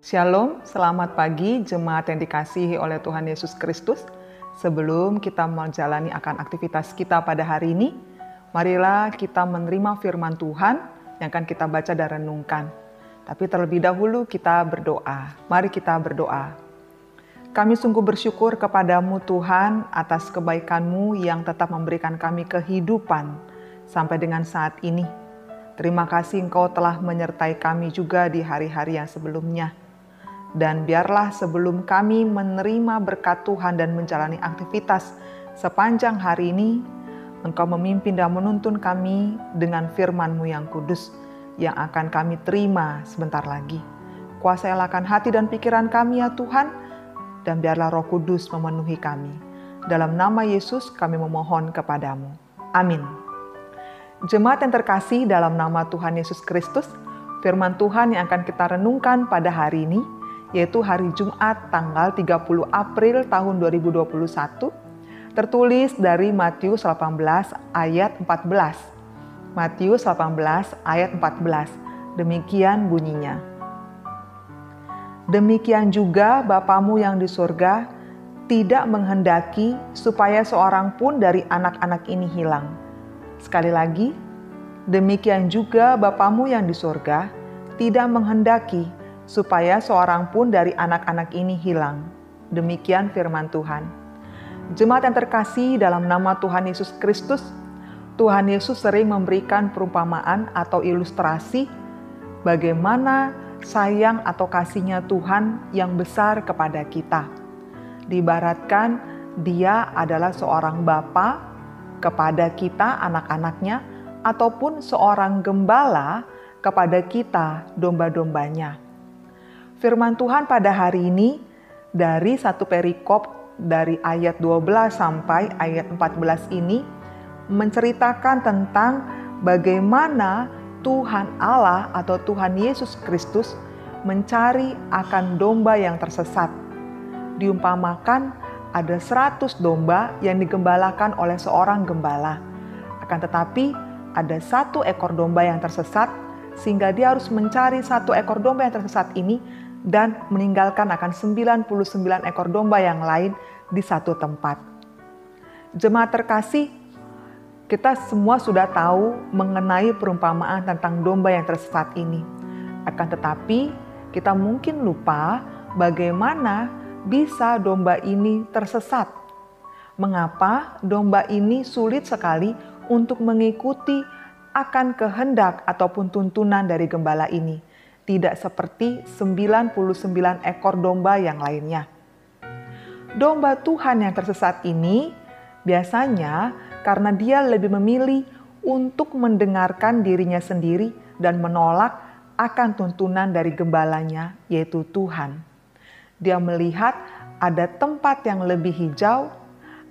Shalom, selamat pagi jemaat yang dikasihi oleh Tuhan Yesus Kristus. Sebelum kita menjalani akan aktivitas kita pada hari ini, marilah kita menerima firman Tuhan yang akan kita baca dan renungkan. Tapi terlebih dahulu kita berdoa. Mari kita berdoa. Kami sungguh bersyukur kepadamu Tuhan atas kebaikan-Mu yang tetap memberikan kami kehidupan sampai dengan saat ini. Terima kasih Engkau telah menyertai kami juga di hari-hari yang sebelumnya. Dan biarlah sebelum kami menerima berkat Tuhan dan menjalani aktivitas sepanjang hari ini, Engkau memimpin dan menuntun kami dengan firman-Mu yang kudus yang akan kami terima sebentar lagi. Kuasailah hati dan pikiran kami ya Tuhan, dan biarlah Roh Kudus memenuhi kami. Dalam nama Yesus kami memohon kepadamu. Amin. Jemaat yang terkasih dalam nama Tuhan Yesus Kristus, firman Tuhan yang akan kita renungkan pada hari ini, yaitu hari Jumat tanggal 30 April tahun 2021, tertulis dari Matius 18 ayat 14. Matius 18 ayat 14, demikian bunyinya. Demikian juga Bapamu yang di surga tidak menghendaki supaya seorang pun dari anak-anak ini hilang. Sekali lagi, demikian juga Bapamu yang di surga tidak menghendaki supaya seorang pun dari anak-anak ini hilang. Demikian firman Tuhan. Jemaat yang terkasih dalam nama Tuhan Yesus Kristus, Tuhan Yesus sering memberikan perumpamaan atau ilustrasi bagaimana sayang atau kasihnya Tuhan yang besar kepada kita. Diibaratkan Dia adalah seorang bapa kepada kita anak-anaknya, ataupun seorang gembala kepada kita domba-dombanya. Firman Tuhan pada hari ini dari satu perikop dari ayat 12 sampai ayat 14 ini menceritakan tentang bagaimana Tuhan Allah atau Tuhan Yesus Kristus mencari akan domba yang tersesat. Diumpamakan ada 100 domba yang digembalakan oleh seorang gembala. Akan tetapi ada 1 ekor domba yang tersesat, sehingga dia harus mencari 1 ekor domba yang tersesat ini dan meninggalkan akan 99 ekor domba yang lain di satu tempat. Jemaat terkasih, kita semua sudah tahu mengenai perumpamaan tentang domba yang tersesat ini. Akan tetapi, kita mungkin lupa bagaimana bisa domba ini tersesat. Mengapa domba ini sulit sekali untuk mengikuti akan kehendak ataupun tuntunan dari gembala ini. Tidak seperti 99 ekor domba yang lainnya. Domba Tuhan yang tersesat ini biasanya karena dia lebih memilih untuk mendengarkan dirinya sendiri dan menolak akan tuntunan dari gembalanya, yaitu Tuhan. Dia melihat ada tempat yang lebih hijau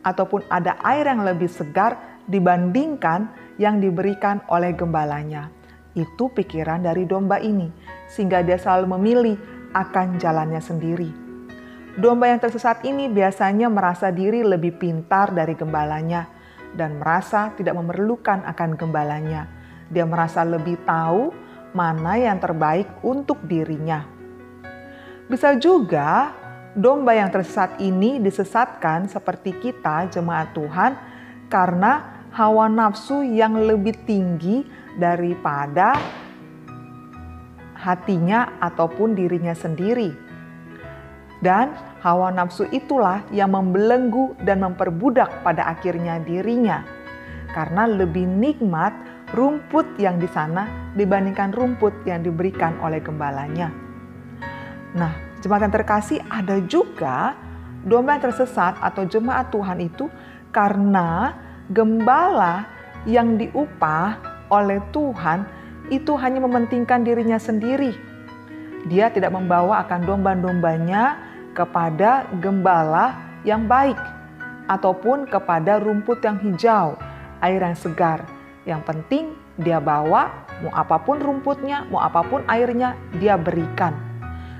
ataupun ada air yang lebih segar dibandingkan yang diberikan oleh gembalanya. Itu pikiran dari domba ini, sehingga dia selalu memilih akan jalannya sendiri. Domba yang tersesat ini biasanya merasa diri lebih pintar dari gembalanya dan merasa tidak memerlukan akan gembalanya. Dia merasa lebih tahu mana yang terbaik untuk dirinya. Bisa juga domba yang tersesat ini disesatkan seperti kita jemaat Tuhan karena hawa nafsu yang lebih tinggi daripada hatinya ataupun dirinya sendiri. Dan hawa nafsu itulah yang membelenggu dan memperbudak pada akhirnya dirinya. Karena lebih nikmat rumput yang di sana dibandingkan rumput yang diberikan oleh gembalanya. Nah, jemaat yang terkasih, ada juga domba yang tersesat atau jemaat Tuhan itu karena gembala yang diupah oleh Tuhan itu hanya mementingkan dirinya sendiri. Dia tidak membawa akan domba-dombanya kepada gembala yang baik ataupun kepada rumput yang hijau, air yang segar. Yang penting dia bawa, mau apapun rumputnya, mau apapun airnya, dia berikan.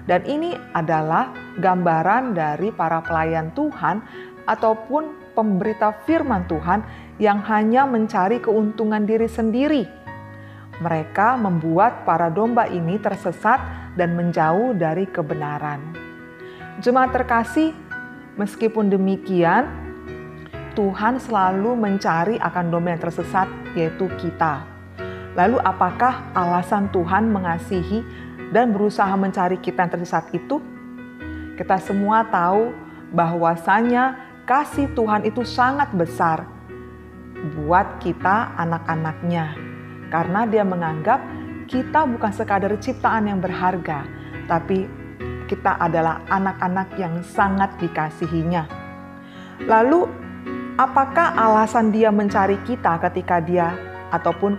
Dan ini adalah gambaran dari para pelayan Tuhan ataupun pemberita firman Tuhan yang hanya mencari keuntungan diri sendiri. Mereka membuat para domba ini tersesat dan menjauh dari kebenaran. Jemaat terkasih, meskipun demikian, Tuhan selalu mencari akan domba yang tersesat, yaitu kita. Lalu apakah alasan Tuhan mengasihi dan berusaha mencari kita yang tersesat itu? Kita semua tahu bahwasanya kasih Tuhan itu sangat besar buat kita anak-anaknya. Karena dia menganggap kita bukan sekadar ciptaan yang berharga, tapi kita adalah anak-anak yang sangat dikasihinya. Lalu, apakah alasan dia mencari kita ketika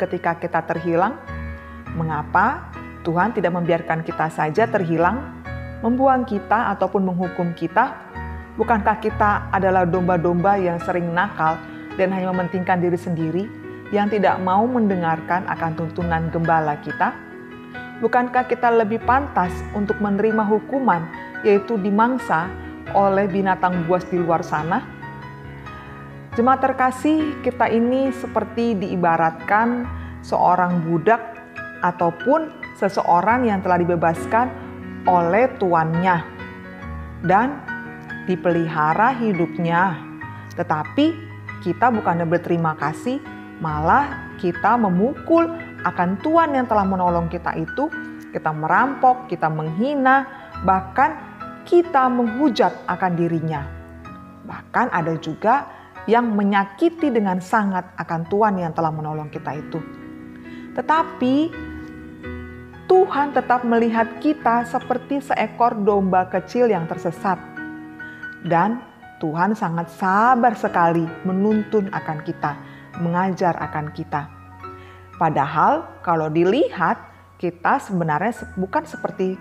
ketika kita terhilang? Mengapa Tuhan tidak membiarkan kita saja terhilang, membuang kita ataupun menghukum kita? Bukankah kita adalah domba-domba yang sering nakal dan hanya mementingkan diri sendiri, yang tidak mau mendengarkan akan tuntunan gembala kita? Bukankah kita lebih pantas untuk menerima hukuman, yaitu dimangsa oleh binatang buas di luar sana? Jemaat terkasih, kita ini seperti diibaratkan seorang budak ataupun seseorang yang telah dibebaskan oleh tuannya dan dipelihara hidupnya. Tetapi kita bukannya berterima kasih, malah kita memukul akan Tuhan yang telah menolong kita itu. Kita merampok, kita menghina, bahkan kita menghujat akan dirinya. Bahkan ada juga yang menyakiti dengan sangat akan Tuhan yang telah menolong kita itu. Tetapi Tuhan tetap melihat kita seperti seekor domba kecil yang tersesat. Dan Tuhan sangat sabar sekali menuntun akan kita, mengajar akan kita. Padahal kalau dilihat, kita sebenarnya bukan seperti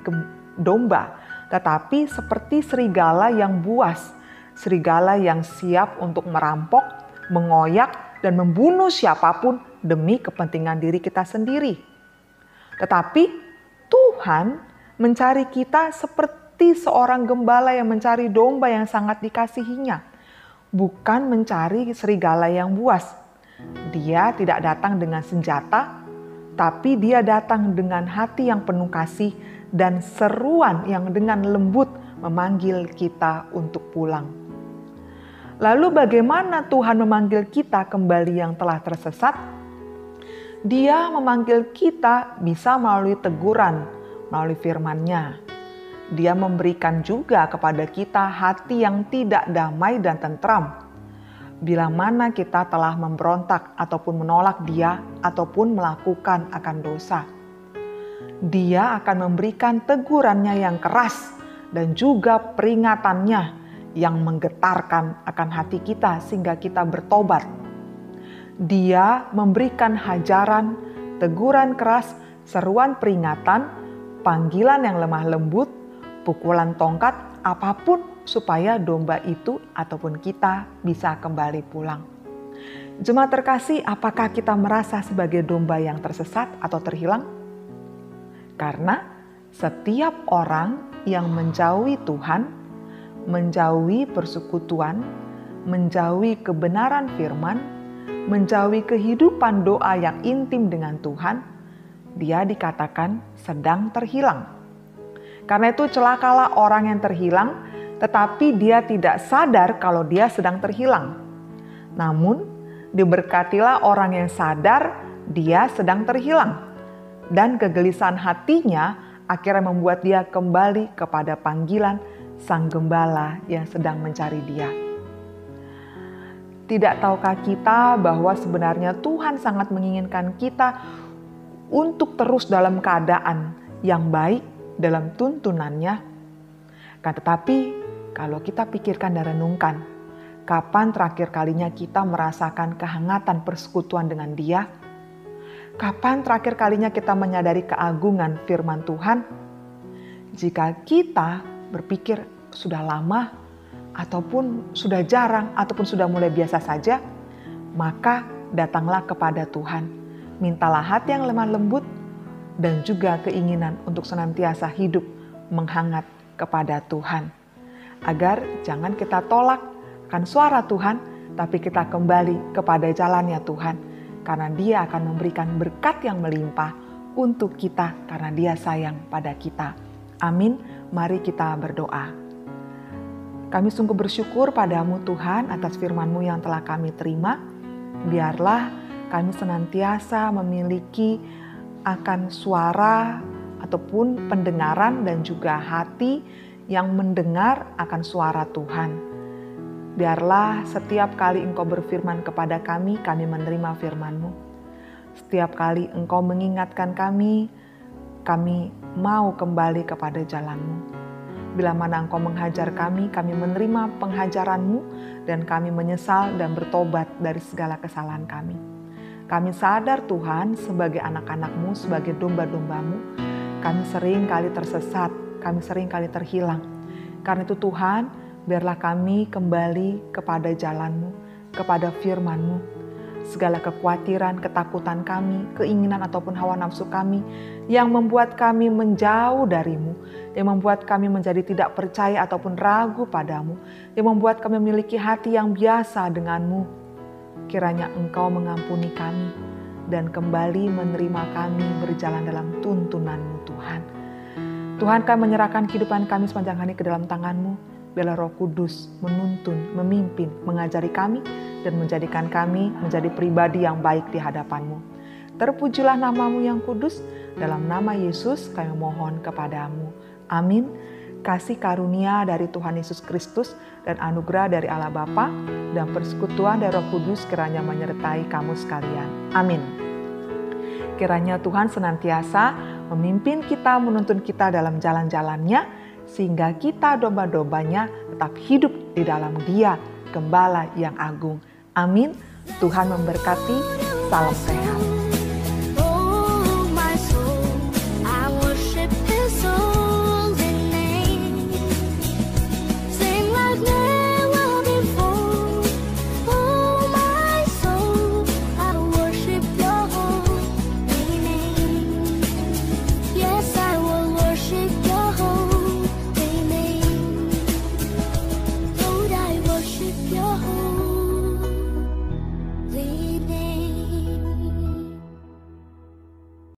domba, tetapi seperti serigala yang buas, serigala yang siap untuk merampok, mengoyak, dan membunuh siapapun demi kepentingan diri kita sendiri. Tetapi Tuhan mencari kita seperti seorang gembala yang mencari domba yang sangat dikasihinya, bukan mencari serigala yang buas. Dia tidak datang dengan senjata, tapi dia datang dengan hati yang penuh kasih dan seruan yang dengan lembut memanggil kita untuk pulang. Lalu bagaimana Tuhan memanggil kita kembali yang telah tersesat? Dia memanggil kita bisa melalui teguran, melalui firman-Nya. Dia memberikan juga kepada kita hati yang tidak damai dan tentram. Bila mana kita telah memberontak ataupun menolak Dia ataupun melakukan akan dosa. Dia akan memberikan tegurannya yang keras dan juga peringatannya yang menggetarkan akan hati kita sehingga kita bertobat. Dia memberikan hajaran, teguran keras, seruan peringatan, panggilan yang lemah lembut, pukulan tongkat, apapun supaya domba itu ataupun kita bisa kembali pulang. Jemaat terkasih, apakah kita merasa sebagai domba yang tersesat atau terhilang? Karena setiap orang yang menjauhi Tuhan, menjauhi persekutuan, menjauhi kebenaran firman, menjauhi kehidupan doa yang intim dengan Tuhan, dia dikatakan sedang terhilang. Karena itu celakalah orang yang terhilang, tetapi dia tidak sadar kalau dia sedang terhilang. Namun, diberkatilah orang yang sadar dia sedang terhilang. Dan kegelisahan hatinya akhirnya membuat dia kembali kepada panggilan Sang Gembala yang sedang mencari dia. Tidak tahukah kita bahwa sebenarnya Tuhan sangat menginginkan kita untuk terus dalam keadaan yang baik dalam tuntunannya? Kan tetapi kalau kita pikirkan dan renungkan, kapan terakhir kalinya kita merasakan kehangatan persekutuan dengan Dia? Kapan terakhir kalinya kita menyadari keagungan firman Tuhan? Jika kita berpikir sudah lama, ataupun sudah jarang, ataupun sudah mulai biasa saja, maka datanglah kepada Tuhan. Mintalah hati yang lemah lembut dan juga keinginan untuk senantiasa hidup menghangat kepada Tuhan. Agar jangan kita tolak kan suara Tuhan, tapi kita kembali kepada jalannya Tuhan. karena Dia akan memberikan berkat yang melimpah untuk kita karena Dia sayang pada kita. Amin. Mari kita berdoa. Kami sungguh bersyukur padamu Tuhan atas firman-Mu yang telah kami terima. Biarlah kami senantiasa memiliki akan suara ataupun pendengaran dan juga hati yang mendengar akan suara Tuhan. Biarlah setiap kali Engkau berfirman kepada kami menerima firman-Mu. Setiap kali Engkau mengingatkan kami mau kembali kepada jalan-Mu. Bila mana Engkau menghajar kami menerima penghajaran-Mu dan kami menyesal dan bertobat dari segala kesalahan kami. Kami sadar Tuhan sebagai anak-anak-Mu, sebagai domba-domba-Mu, kami sering kali tersesat, kami sering kali terhilang. Karena itu Tuhan, biarlah kami kembali kepada jalan-Mu, kepada firman-Mu. Segala kekhawatiran, ketakutan kami, keinginan ataupun hawa nafsu kami yang membuat kami menjauh dari-Mu, yang membuat kami menjadi tidak percaya ataupun ragu padamu, yang membuat kami memiliki hati yang biasa dengan-Mu. Kiranya Engkau mengampuni kami dan kembali menerima kami berjalan dalam tuntunan-Mu Tuhan. Tuhan, kami menyerahkan kehidupan kami sepanjang hari ke dalam tangan-Mu. Biarlah Roh Kudus menuntun, memimpin, mengajari kami dan menjadikan kami menjadi pribadi yang baik di hadapan-Mu. Terpujilah nama-Mu yang kudus, dalam nama Yesus kami mohon kepadamu. Amin. Kasih karunia dari Tuhan Yesus Kristus dan anugerah dari Allah Bapa dan persekutuan dari Roh Kudus kiranya menyertai kamu sekalian. Amin. Kiranya Tuhan senantiasa memimpin kita, menuntun kita dalam jalan-jalannya, sehingga kita domba-dombanya tetap hidup di dalam Dia, Gembala yang agung. Amin. Tuhan memberkati. Salam sehat.